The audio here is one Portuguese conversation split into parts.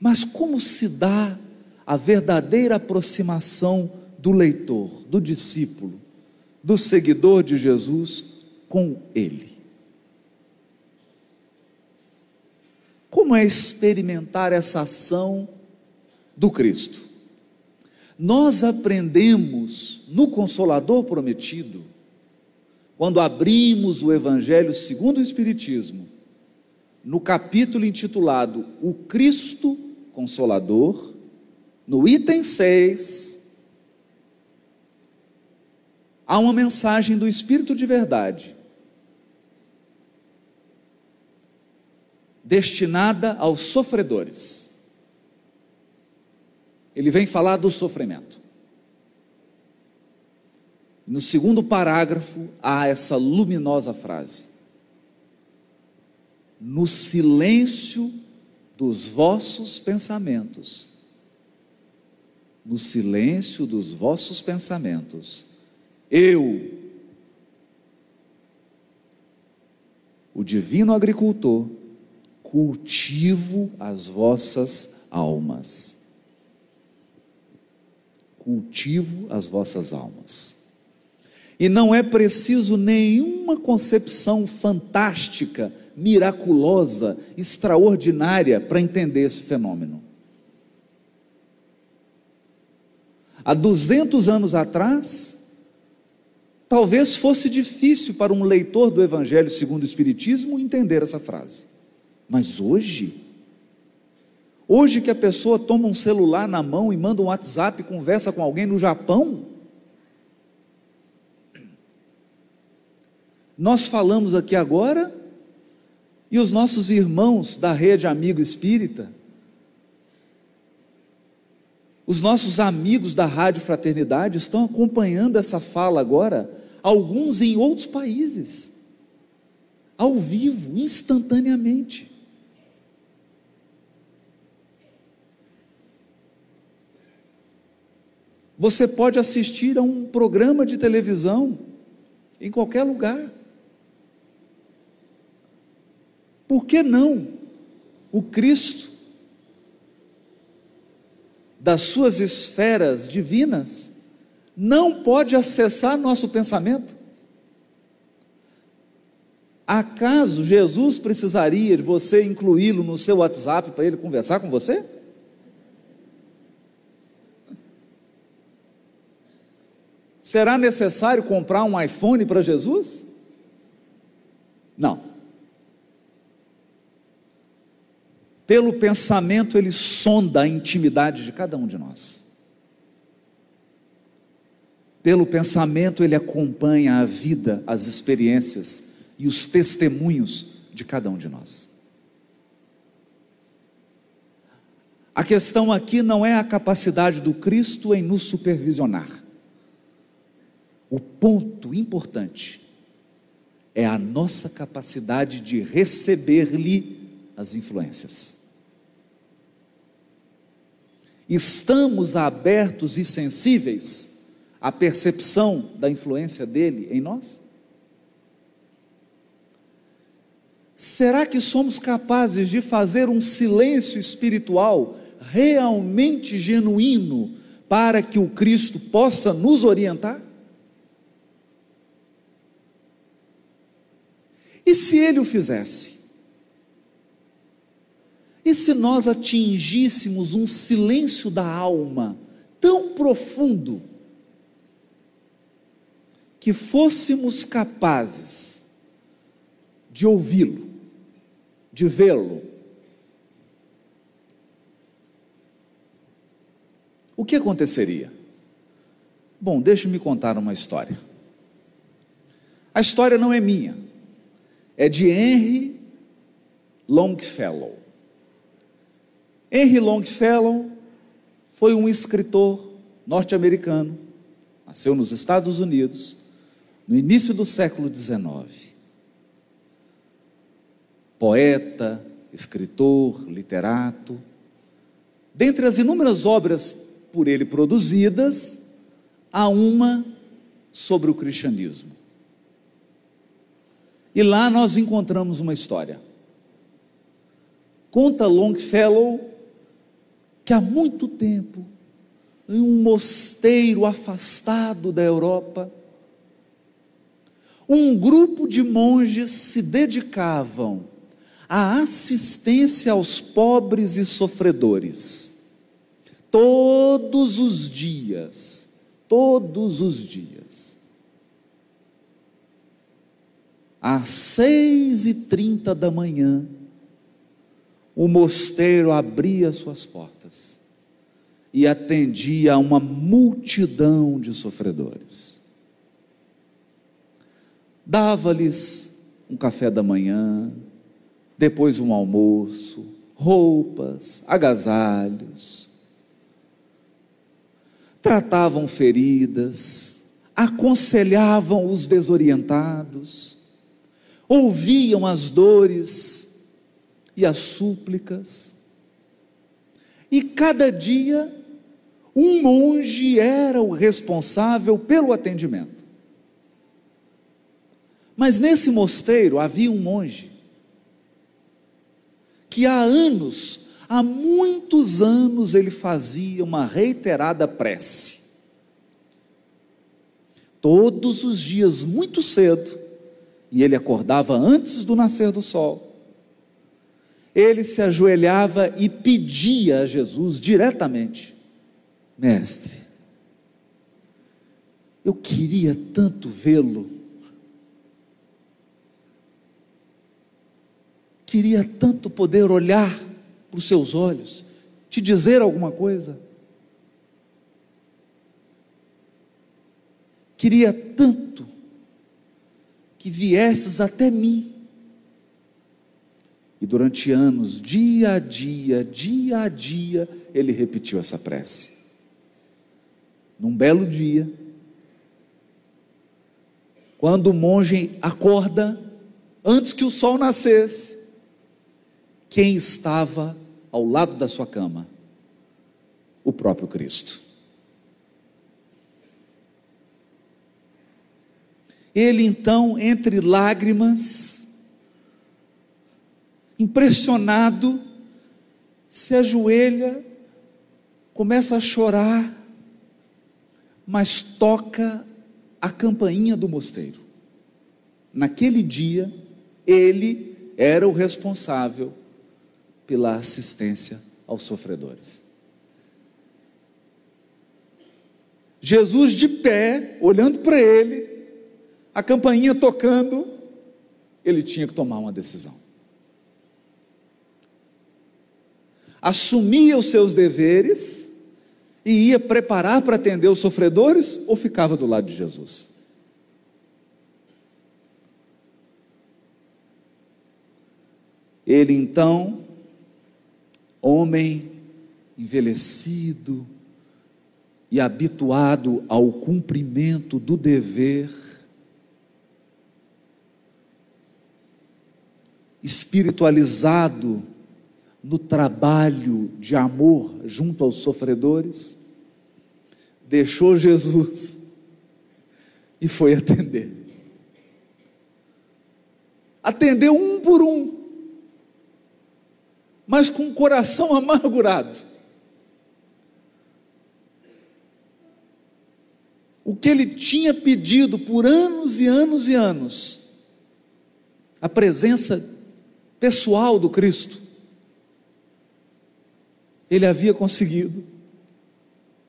Mas como se dá a verdadeira aproximação do leitor, do discípulo, do seguidor de Jesus com Ele? Como é experimentar essa ação do Cristo? Nós aprendemos no Consolador Prometido, quando abrimos o Evangelho segundo o Espiritismo, no capítulo intitulado O Cristo Consolador, no item 6, há uma mensagem do Espírito de verdade, destinada aos sofredores. Ele vem falar do sofrimento. No segundo parágrafo há essa luminosa frase: no silêncio dos vossos pensamentos, no silêncio dos vossos pensamentos, eu, o divino agricultor, cultivo as vossas almas. Cultivo as vossas almas. E não é preciso nenhuma concepção fantástica, miraculosa, extraordinária para entender esse fenômeno. Há 200 anos atrás, talvez fosse difícil para um leitor do Evangelho segundo o Espiritismo entender essa frase. Mas hoje que a pessoa toma um celular na mão e manda um WhatsApp e conversa com alguém no Japão, nós falamos aqui agora, e os nossos irmãos da rede Amigo Espírita, os nossos amigos da Rádio Fraternidade estão acompanhando essa fala agora, alguns em outros países, ao vivo, instantaneamente. Você pode assistir a um programa de televisão em qualquer lugar. Por que não o Cristo, das suas esferas divinas, não pode acessar nosso pensamento? Acaso Jesus precisaria de você incluí-lo no seu WhatsApp para ele conversar com você? Será necessário comprar um iPhone para Jesus? Não. Pelo pensamento ele sonda a intimidade de cada um de nós. Pelo pensamento ele acompanha a vida, as experiências e os testemunhos de cada um de nós. A questão aqui não é a capacidade do Cristo em nos supervisionar. O ponto importante é a nossa capacidade de receber-lhe as influências. Estamos abertos e sensíveis à percepção da influência dele em nós? Será que somos capazes de fazer um silêncio espiritual realmente genuíno para que o Cristo possa nos orientar? E se ele o fizesse? E se nós atingíssemos um silêncio da alma tão profundo que fôssemos capazes de ouvi-lo, de vê-lo? O que aconteceria? Bom, deixe-me contar uma história. A história não é minha, é de Henry Longfellow. Henry Longfellow foi um escritor norte-americano, nasceu nos Estados Unidos, no início do século XIX. Poeta, escritor, literato. Dentre as inúmeras obras por ele produzidas, há uma sobre o cristianismo. E lá nós encontramos uma história. Conta Longfellow que há muito tempo, em um mosteiro afastado da Europa, um grupo de monges se dedicavam à assistência aos pobres e sofredores. Todos os dias, às 6h30 da manhã, o mosteiro abria suas portas e atendia a uma multidão de sofredores. Dava-lhes um café da manhã, depois um almoço, roupas, agasalhos. Tratavam feridas, aconselhavam os desorientados, ouviam as dores e as súplicas. E cada dia, um monge era o responsável pelo atendimento. Mas nesse mosteiro havia um monge que há muitos anos, ele fazia uma reiterada prece. Todos os dias, muito cedo, e ele acordava antes do nascer do sol, ele se ajoelhava e pedia a Jesus diretamente: Mestre, eu queria tanto vê-lo, queria tanto poder olhar para os seus olhos, te dizer alguma coisa, queria tanto que viesses até mim. E durante anos, dia a dia, ele repetiu essa prece. Num belo dia, quando o monge acorda, antes que o sol nascesse, quem estava ao lado da sua cama? O próprio Cristo. Ele então, entre lágrimas, impressionado, se ajoelha, começa a chorar, mas toca a campainha do mosteiro. Naquele dia, ele era o responsável pela assistência aos sofredores. Jesus de pé, olhando para ele, a campainha tocando, ele tinha que tomar uma decisão. Assumia os seus deveres e ia preparar para atender os sofredores, ou ficava do lado de Jesus? Ele então, homem envelhecido e habituado ao cumprimento do dever, espiritualizado no trabalho de amor junto aos sofredores, deixou Jesus e foi atender. Atendeu um por um, mas com o coração amargurado. O que ele tinha pedido por anos e anos e anos, a presença pessoal do Cristo, ele havia conseguido,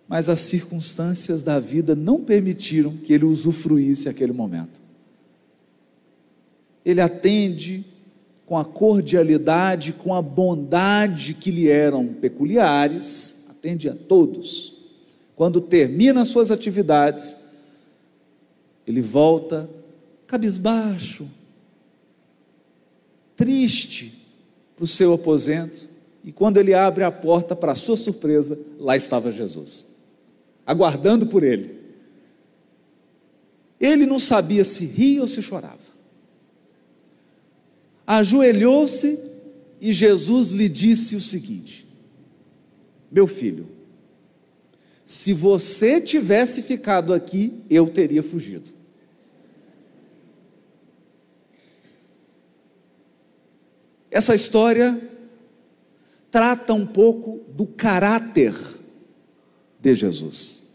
mas as circunstâncias da vida não permitiram que ele usufruísse aquele momento. Ele atende com a cordialidade, com a bondade que lhe eram peculiares, atende a todos. Quando termina as suas atividades, ele volta cabisbaixo, triste, para o seu aposento. E quando ele abre a porta, para a sua surpresa, lá estava Jesus, aguardando por ele. Ele não sabia se ria ou se chorava. Ajoelhou-se e Jesus lhe disse o seguinte: meu filho, se você tivesse ficado aqui, eu teria fugido. Essa história trata um pouco do caráter de Jesus,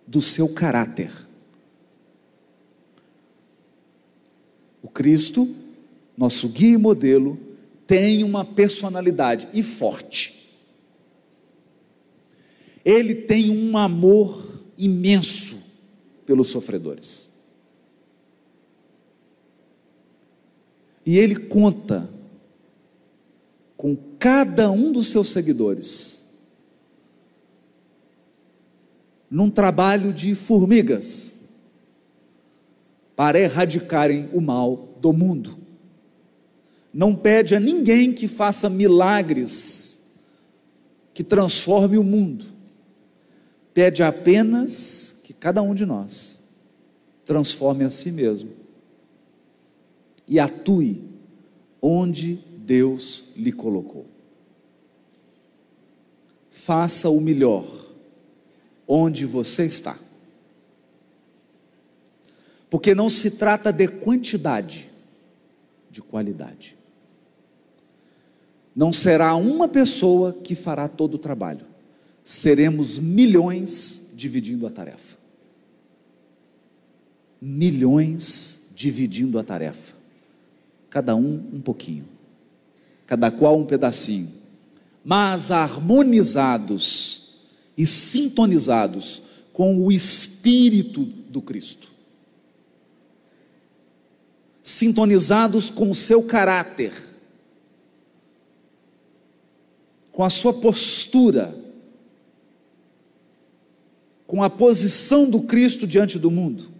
do seu caráter. O Cristo, nosso guia e modelo, tem uma personalidade e forte. Ele tem um amor imenso pelos sofredores. E ele conta com cada um dos seus seguidores num trabalho de formigas para erradicarem o mal do mundo. Não pede a ninguém que faça milagres que transforme o mundo. Pede apenas que cada um de nós transforme a si mesmo e atue onde Deus lhe colocou. Faça o melhor onde você está. Porque não se trata de quantidade, de qualidade. Não será uma pessoa que fará todo o trabalho. Seremos milhões dividindo a tarefa. Milhões dividindo a tarefa. Cada um pouquinho. Cada qual um pedacinho. Mas harmonizados e sintonizados com o Espírito do Cristo. Sintonizados com o seu caráter, com a sua postura, com a posição do Cristo diante do mundo.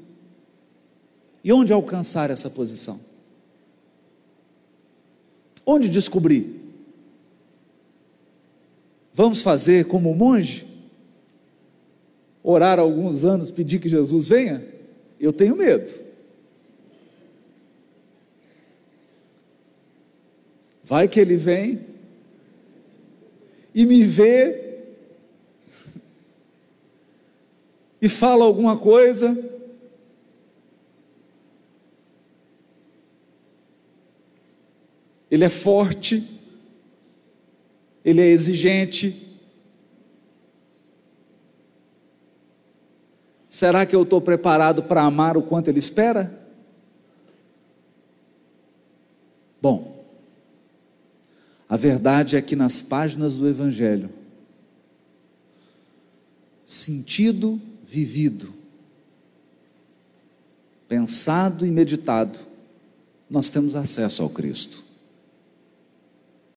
E onde alcançar essa posição? Onde descobrir? Vamos fazer como o monge? Orar alguns anos, pedir que Jesus venha? Eu tenho medo. Vai que ele vem e me vê e fala alguma coisa. Ele é forte, ele é exigente. Será que eu estou preparado para amar o quanto ele espera? Bom, a verdade é que nas páginas do Evangelho, sentido, vivido, pensado e meditado, nós temos acesso ao Cristo.